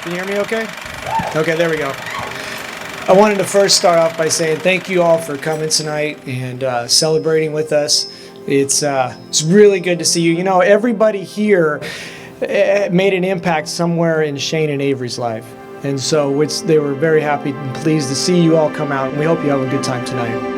Can you hear me okay? Okay, there we go. I wanted to first start off by saying thank you all for coming tonight and celebrating with us. It's really good to see you. You know, everybody here made an impact somewhere in Shane and Avery's life. And so they were very happy and pleased to see you all come out, and we hope you have a good time tonight.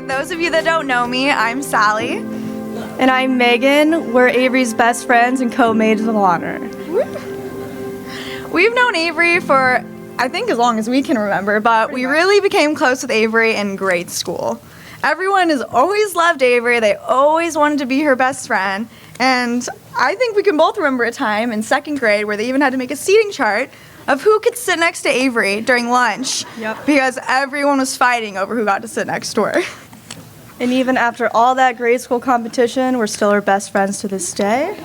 Those of you that don't know me, I'm Sally. And I'm Megan. We're Avery's best friends and co-maids of honor. We've known Avery for, I think, as long as we can remember, but we really became close with Avery in grade school. Everyone has always loved Avery. They always wanted to be her best friend. And I think we can both remember a time in second grade where they even had to make a seating chart of who could sit next to Avery during lunch. Yep. Because everyone was fighting over who got to sit next to her. And even after all that grade school competition, we're still her best friends to this day.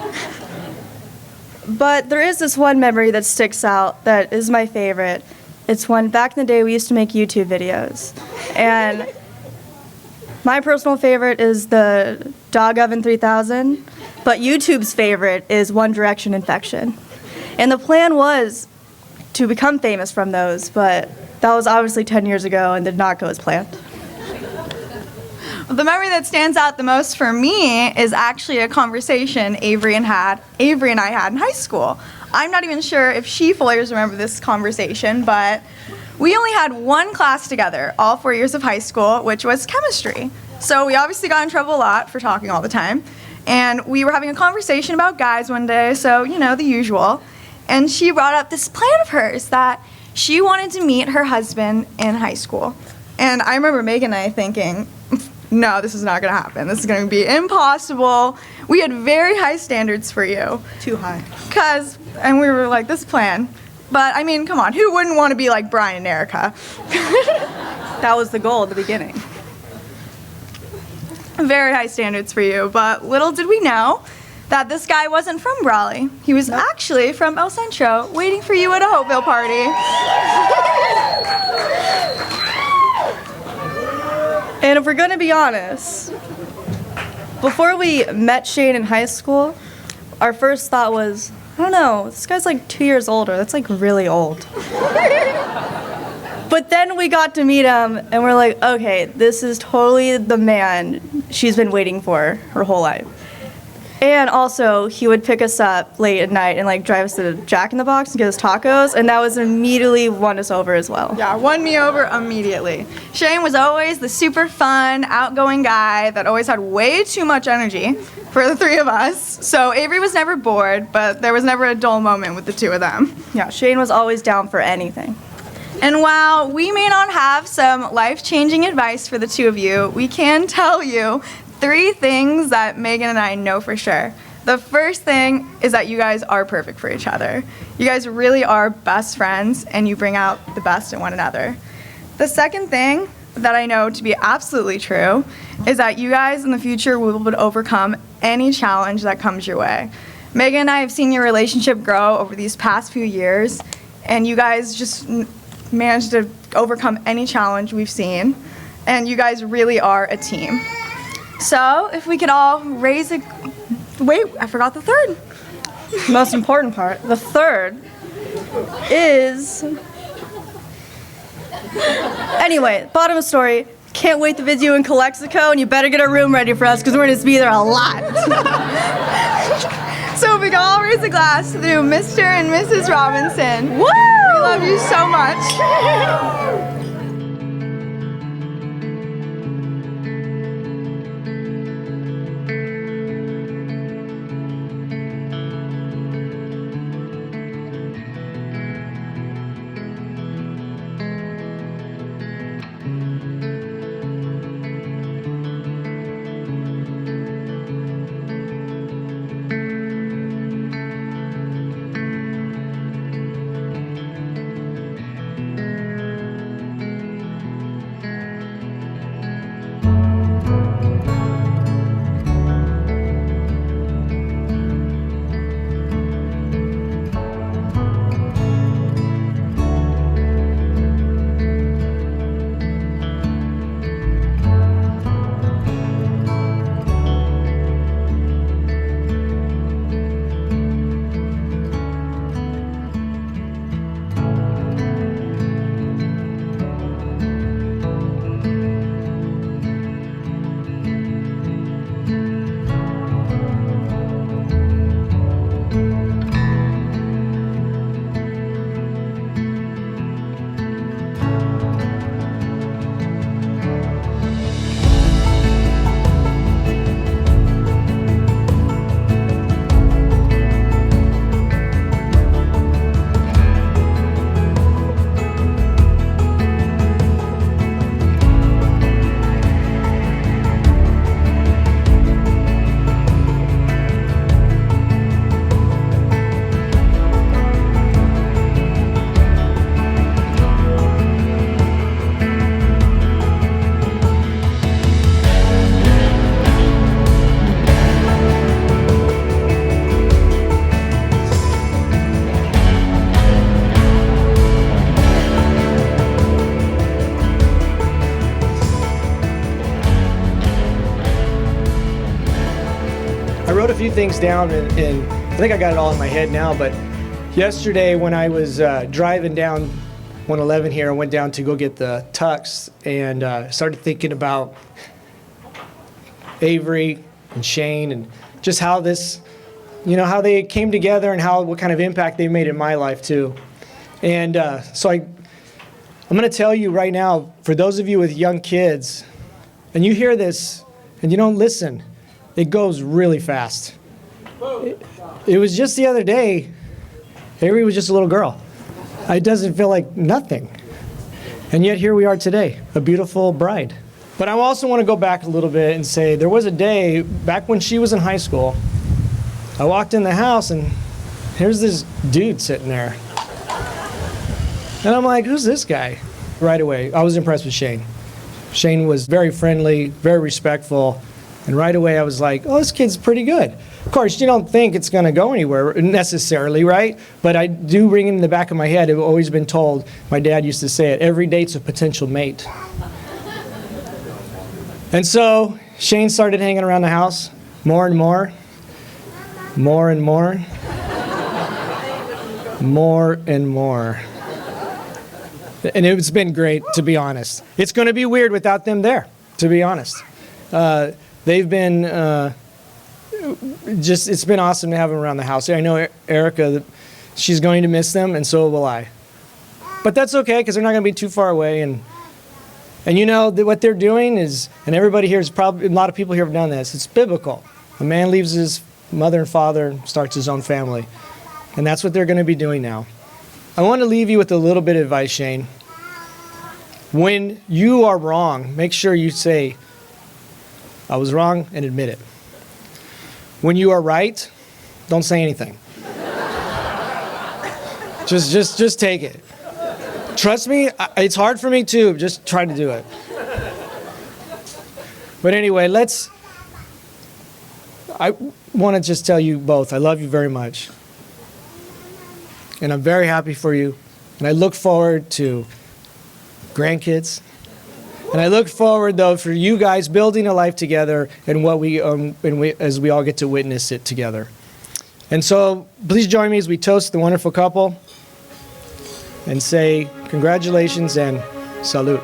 But there is this one memory that sticks out that is my favorite. It's when back in the day we used to make YouTube videos. And my personal favorite is the Dog Oven 3000, but YouTube's favorite is One Direction Infection. And the plan was to become famous from those, but that was obviously 10 years ago and did not go as planned. The memory that stands out the most for me is actually a conversation Avery and I had in high school. I'm not even sure if she fully remembers this conversation, but we only had one class together all 4 years of high school, which was chemistry. So we obviously got in trouble a lot for talking all the time. And we were having a conversation about guys one day, so, you know, the usual. And she brought up this plan of hers that she wanted to meet her husband in high school. And I remember Megan and I thinking, no, this is not going to happen. This is going to be impossible. We had very high standards for you. Too high. And we were like, this plan. But, I mean, come on, who wouldn't want to be like Brian and Erica? That was the goal at the beginning. Very high standards for you, but little did we know that this guy wasn't from Raleigh. He was actually from El Centro, waiting for you at a Hopeville party. And if we're going to be honest, before we met Shane in high school, our first thought was, I don't know, this guy's like 2 years older. That's like really old. But then we got to meet him, and we're like, okay, this is totally the man she's been waiting for her whole life. And also, he would pick us up late at night and like drive us to Jack in the Box and get us tacos, and that was immediately won us over as well. Yeah, won me over immediately. Shane was always the super fun, outgoing guy that always had way too much energy for the three of us. So Avery was never bored, but there was never a dull moment with the two of them. Yeah, Shane was always down for anything. And while we may not have some life-changing advice for the two of you, we can tell you 3 things that Megan and I know for sure. The first thing is that you guys are perfect for each other. You guys really are best friends, and you bring out the best in one another. The second thing that I know to be absolutely true is that you guys in the future will be able to overcome any challenge that comes your way. Megan and I have seen your relationship grow over these past few years, and you guys just managed to overcome any challenge we've seen, and you guys really are a team. So if we could all raise a... Wait, I forgot the third. Most important part, the third, is... Anyway, bottom of the story, can't wait to visit you in Calexico, and you better get a room ready for us because we're going to be there a lot. So if we can all raise a glass to Mr. and Mrs. Robinson. Woo! We love you so much. I wrote a few things down, and I think I got it all in my head now, but yesterday when I was driving down 111 here, I went down to go get the tux and started thinking about Avery and Shane and just how this, how they came together and what kind of impact they made in my life too. And so I'm going to tell you right now, for those of you with young kids, and you hear this and you don't listen, it goes really fast. It was just the other day, Avery was just a little girl. It doesn't feel like nothing. And yet here we are today, a beautiful bride. But I also want to go back a little bit and say there was a day back when she was in high school, I walked in the house and here's this dude sitting there. And I'm like, who's this guy? Right away, I was impressed with Shane. Shane was very friendly, very respectful. And right away I was like, oh, this kid's pretty good. Of course, you don't think it's going to go anywhere necessarily, right? But I do ring in the back of my head, I've always been told, my dad used to say it, every date's a potential mate. And so Shane started hanging around the house more and more, more and more, more and more. And it's been great, to be honest. It's going to be weird without them there, to be honest. They've been it's been awesome to have them around the house. I know Erica, she's going to miss them, and so will I. But that's okay, because they're not going to be too far away. And what they're doing is, and everybody here is probably, a lot of people here have done this, it's biblical. A man leaves his mother and father and starts his own family. And that's what they're going to be doing now. I want to leave you with a little bit of advice, Shane. When you are wrong, make sure you say, I was wrong, and admit it. When you are right, don't say anything. Just take it. Trust me, it's hard for me too. Just try to do it. But anyway, I want to just tell you both, I love you very much. And I'm very happy for you. And I look forward to grandkids. And I look forward, though, for you guys building a life together and as we all get to witness it together. And so please join me as we toast the wonderful couple and say congratulations and salute.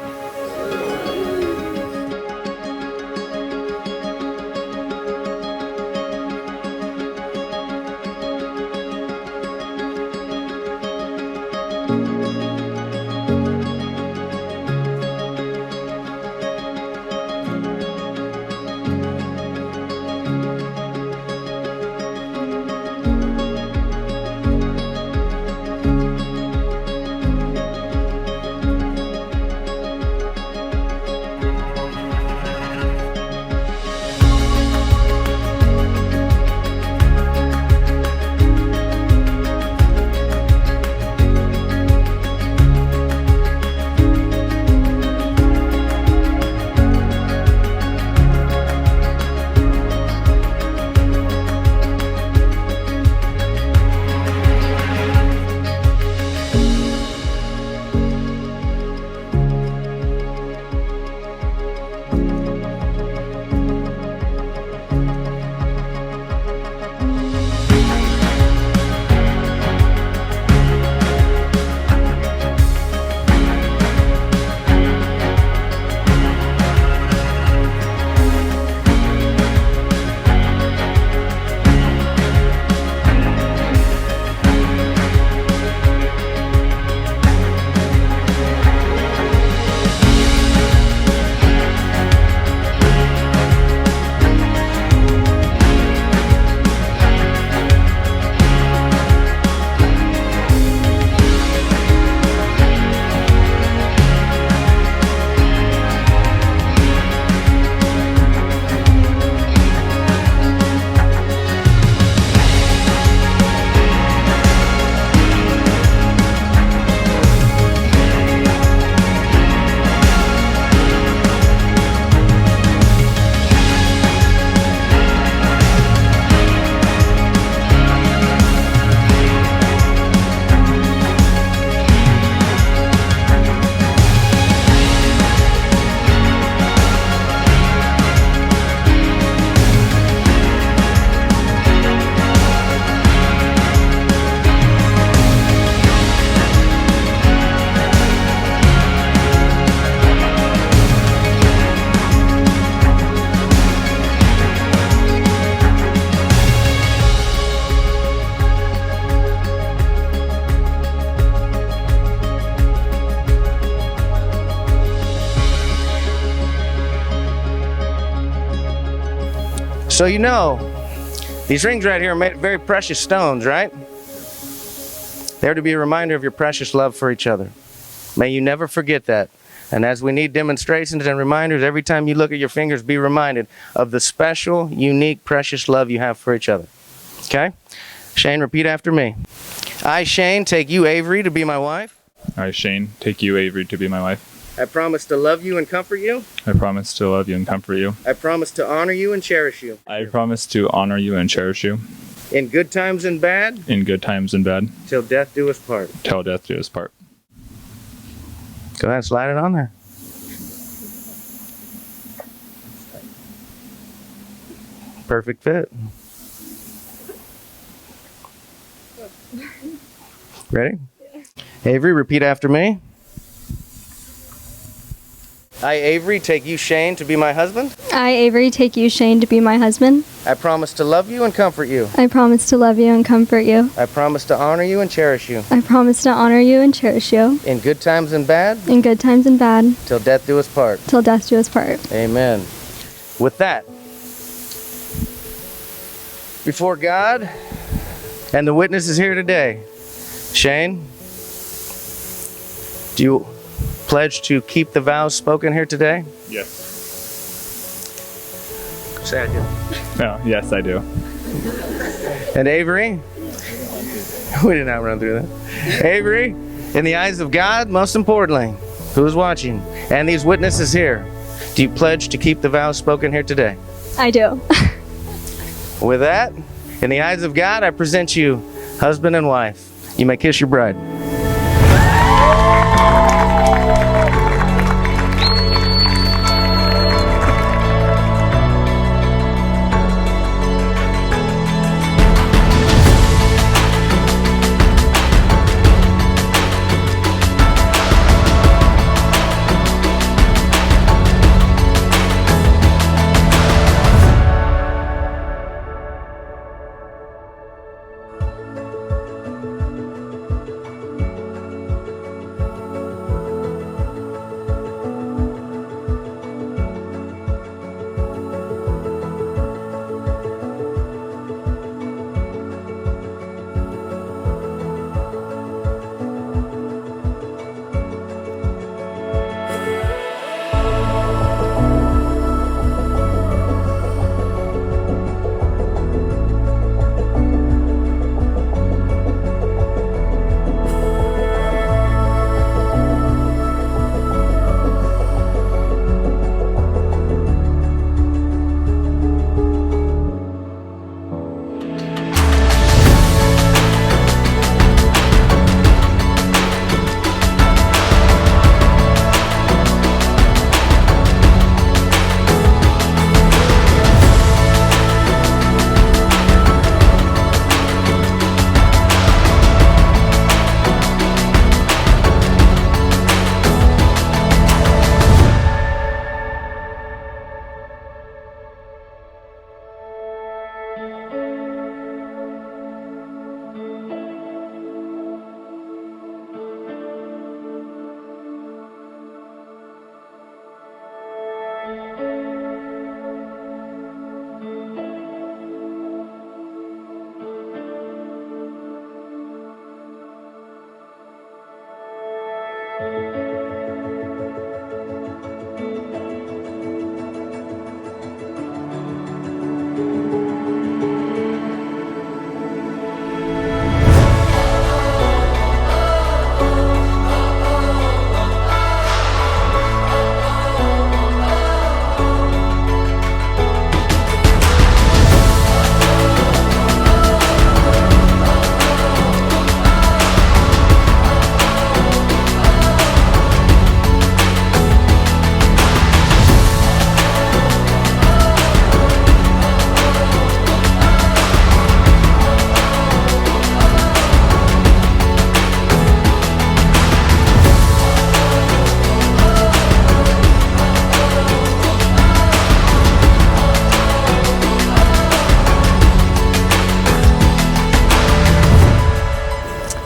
So you know, these rings right here are made of very precious stones, right? They're to be a reminder of your precious love for each other. May you never forget that. And as we need demonstrations and reminders, every time you look at your fingers, be reminded of the special, unique, precious love you have for each other. Okay? Shane, repeat after me. I, Shane, take you, Avery, to be my wife. I, Shane, take you, Avery, to be my wife. I promise to love you and comfort you. I promise to love you and comfort you. I promise to honor you and cherish you. I promise to honor you and cherish you. In good times and bad. In good times and bad. Till death do us part. Till death do us part. Go ahead, slide it on there. Perfect fit. Ready? Avery, repeat after me. I, Avery, take you, Shane, to be my husband. I, Avery, take you, Shane, to be my husband. I promise to love you and comfort you. I promise to love you and comfort you. I promise to honor you and cherish you. I promise to honor you and cherish you. In good times and bad. In good times and bad. Till death do us part. Till death do us part. Amen. With that, before God and the witnesses here today, Shane, do you pledge to keep the vows spoken here today? Yes. Say I do. Oh, yes, I do. And Avery? We did not run through that. Avery, in the eyes of God, most importantly, who is watching, and these witnesses here, Do you pledge to keep the vows spoken here today? I do. With that, in the eyes of God, I present you husband and wife. You may kiss your bride.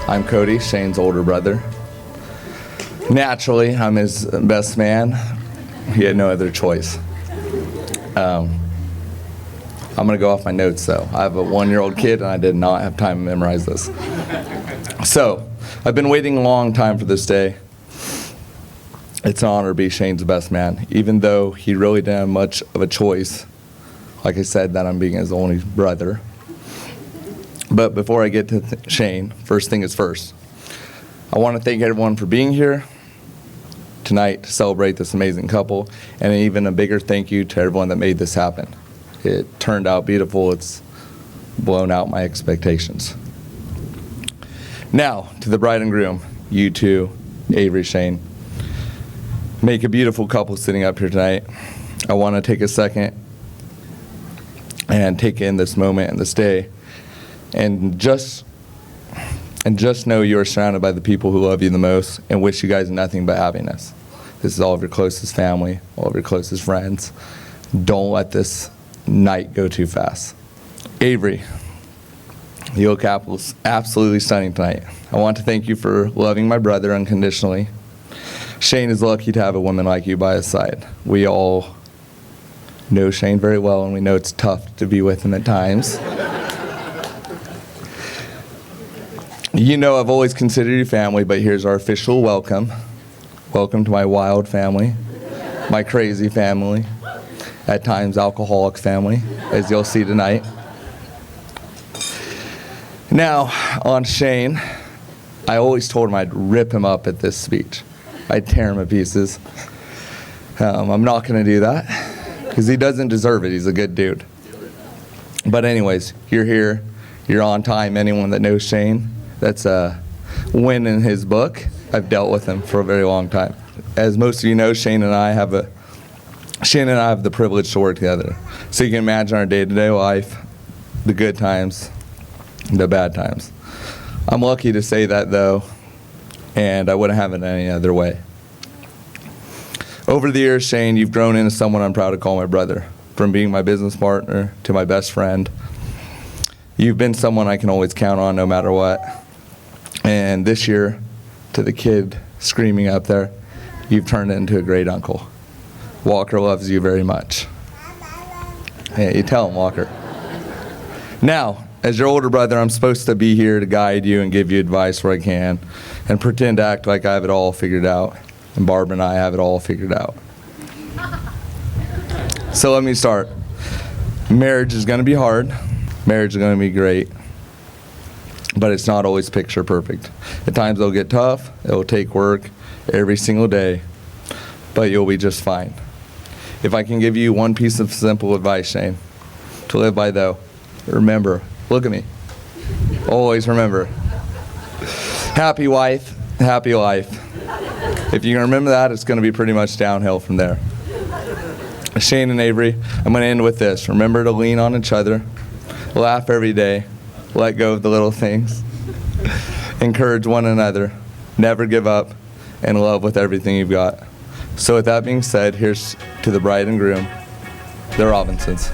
I'm CODY, Shane's older brother. Naturally, I'm his best man. He had no other choice. I'm gonna go off my notes though. I have a 1-year-old kid and I did not have time to memorize this. So, I've been waiting a long time for this day. It's an honor to be Shane's best man, even though he really didn't have much of a choice. Like I said, that I'm being his only brother. But before I get to Shane, first thing is first. I want to thank everyone for being here tonight to celebrate this amazing couple, and even a bigger thank you to everyone that made this happen. It turned out beautiful. It's blown out my expectations. Now, to the bride and groom, you two, Avery, Shane. Make a beautiful couple sitting up here tonight. I want to take a second and take in this moment and this day, and just know you are surrounded by the people who love you the most and wish you guys nothing but happiness. This is all of your closest family, all of your closest friends. Don't let this night go too fast. Avery, you look absolutely stunning tonight. I want to thank you for loving my brother unconditionally. Shane is lucky to have a woman like you by his side. We all know Shane very well, and we know it's tough to be with him at times. You know I've always considered you family, but here's our official welcome. Welcome to my wild family, my crazy family, at times alcoholic family, as you'll see tonight. Now, on Shane, I always told him I'd rip him up at this speech. I'd tear him to pieces. I'm not going to do that because he doesn't deserve it. He's a good dude. But anyways, you're here. You're on time. Anyone that knows Shane, that's a win in his book. I've dealt with him for a very long time. As most of you know, Shane and I have the privilege to work together. So you can imagine our day-to-day life, the good times, the bad times. I'm lucky to say that, though, and I wouldn't have it any other way. Over the years, Shane, you've grown into someone I'm proud to call my brother. From being my business partner to my best friend, you've been someone I can always count on no matter what. And this year, to the kid screaming up there, you've turned into a great uncle. Walker loves you very much. Hey, you tell him, Walker. Now, as your older brother, I'm supposed to be here to guide you and give you advice where I can and pretend to act like I have it all figured out. And Barbara and I have it all figured out. So let me start. Marriage is going to be hard. Marriage is going to be great. But it's not always picture perfect. At times it'll get tough. It'll take work every single day. But you'll be just fine. If I can give you one piece of simple advice, Shane, to live by though, remember, look at me. Always remember. Happy wife, happy life. If you can remember that, it's going to be pretty much downhill from there. Shane and Avery, I'm going to end with this. Remember to lean on each other, laugh every day, let go of the little things, encourage one another, never give up, and love with everything you've got. So with that being said, here's to the bride and groom, the Robinsons.